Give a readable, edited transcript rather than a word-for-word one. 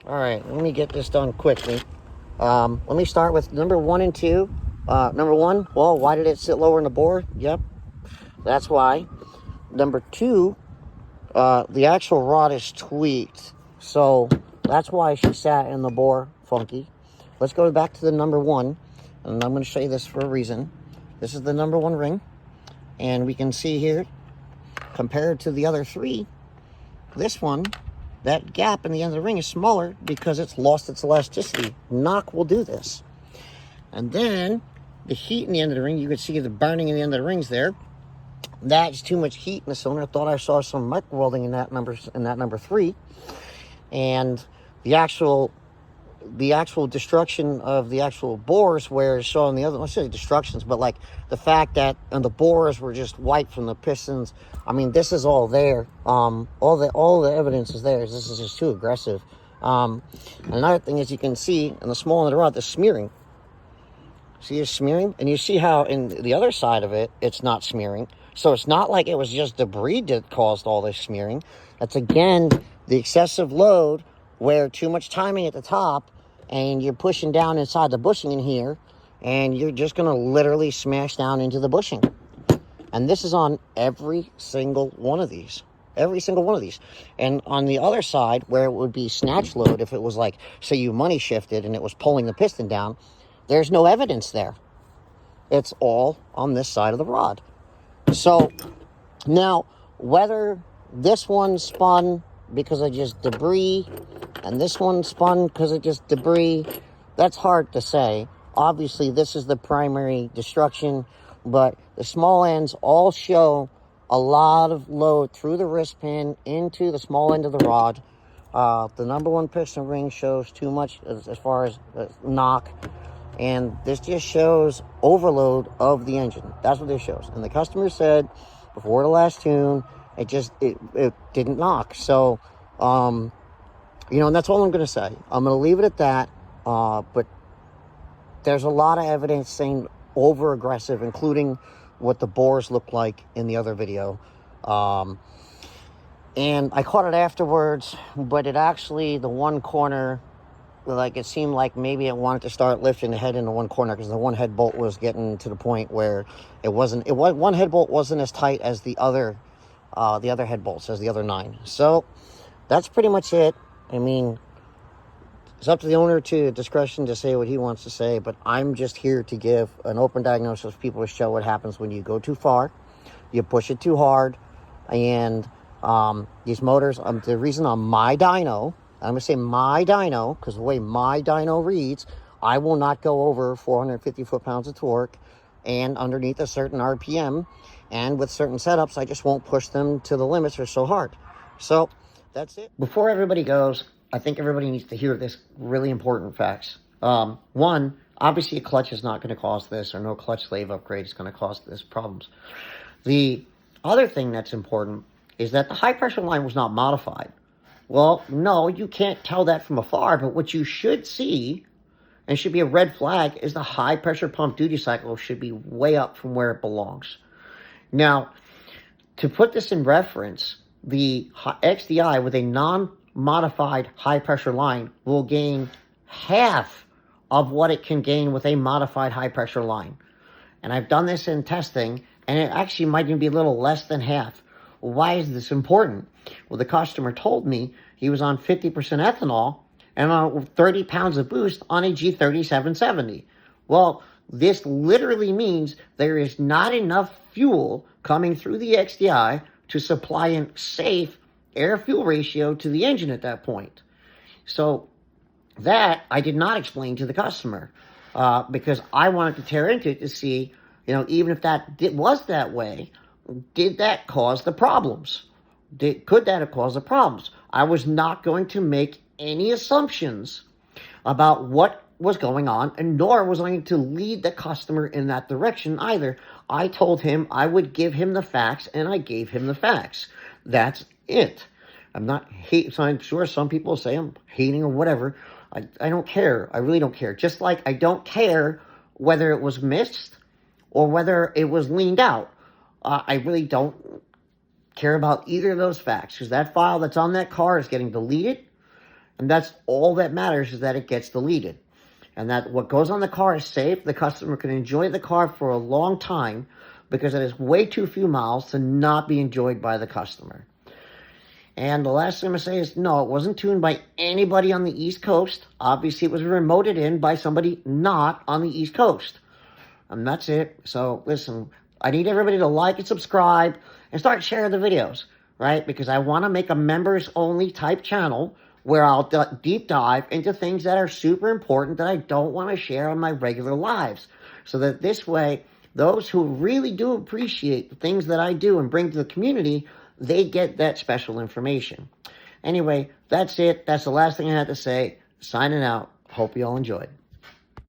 All right, let me get this done quickly. Let me start with number 1 and 2. Number 1, well, why did it sit lower in the bore? Yep, that's why. Number 2, the actual rod is tweaked. So that's why she sat in the bore funky. Let's go back to the number 1. And I'm going to show you this for a reason. This is the number 1 ring. And we can see here, compared to the other 3, this one, that gap in the end of the ring is smaller because it's lost its elasticity. Knock will do this. And then the heat in the end of the ring, you can see the burning in the end of the rings there. That's too much heat in the cylinder. I thought I saw some micro welding in that number 3. And the actual destruction of the actual bores, where it's showing the other, let's say destructions, but like the fact that the bores were just wiped from the pistons. I mean, this is all there. All the evidence is there. This is just too aggressive. Another thing is, you can see in the small end of the rod, the smearing. See, it's smearing, and you see how in the other side of it, it's not smearing. So it's not like it was just debris that caused all this smearing. That's again the excessive load, where too much timing at the top, and you're pushing down inside the bushing in here, and you're just going to literally smash down into the bushing. And this is on every single one of these. Every single one of these. And on the other side, where it would be snatch load, if it was like, say you money shifted and it was pulling the piston down, there's no evidence there. It's all on this side of the rod. So now, whether this one spun because of just debris and this one spun because of just debris, that's hard to say. Obviously, this is the primary destruction, but the small ends all show a lot of load through the wrist pin into the small end of the rod. The number 1 piston ring shows too much as far as knock, and this just shows overload of the engine. That's what this shows. And the customer said before the last tune, it didn't knock. So, and that's all I'm going to say. I'm going to leave it at that. But there's a lot of evidence saying over aggressive, including what the bores look like in the other video. And I caught it afterwards, but it actually, the one corner, like it seemed like maybe it wanted to start lifting the head into one corner, because the one head bolt was getting to the point where one head bolt wasn't as tight as the other head bolts, as the other 9. So that's pretty much it. I mean, it's up to the owner to discretion to say what he wants to say, but I'm just here to give an open diagnosis for people to show what happens when you go too far, you push it too hard, and these motors, the reason on my dyno, I'm going to say my dyno, because the way my dyno reads, I will not go over 450 foot-pounds of torque and underneath a certain RPM, and with certain setups, I just won't push them to the limits or so hard. So that's it. Before everybody goes, I think everybody needs to hear this really important facts. 1, obviously a clutch is not going to cause this, or no clutch slave upgrade is going to cause this problems. The other thing that's important is that the high pressure line was not modified. Well, no, you can't tell that from afar, but what you should see, and should be a red flag, is the high pressure pump duty cycle should be way up from where it belongs. Now, to put this in reference, the XDI with a non-modified high pressure line will gain half of what it can gain with a modified high pressure line. And I've done this in testing, and it actually might even be a little less than half. Why is this important? Well, the customer told me he was on 50% ethanol and on 30 pounds of boost on a G3770. Well, this literally means there is not enough fuel coming through the XDI to supply a safe air-fuel ratio to the engine at that point. So that I did not explain to the customer because I wanted to tear into it to see, even if that was that way, did that cause the problems? Could that have caused the problems? I was not going to make any assumptions about what was going on, and nor was I going to lead the customer in that direction either. I told him I would give him the facts, and I gave him the facts. That's it. I'm not so I'm sure some people say I'm hating or whatever. I don't care. I really don't care. Just like I don't care whether it was missed or whether it was leaned out. I really don't care about either of those facts, because that file that's on that car is getting deleted, And that's all that matters, is that it gets deleted. And that what goes on the car is safe. The customer can enjoy the car for a long time because it has way too few miles to not be enjoyed by the customer. And the last thing I'm going to say is, no, it wasn't tuned by anybody on the East Coast. Obviously, it was remoted in by somebody not on the East Coast. And that's it. So, listen, I need everybody to like and subscribe and start sharing the videos, right? Because I want to make a members-only type channel where I'll deep dive into things that are super important that I don't want to share on my regular lives. So that this way, those who really do appreciate the things that I do and bring to the community, they get that special information. Anyway, that's it. That's the last thing I had to say. Signing out. Hope you all enjoyed.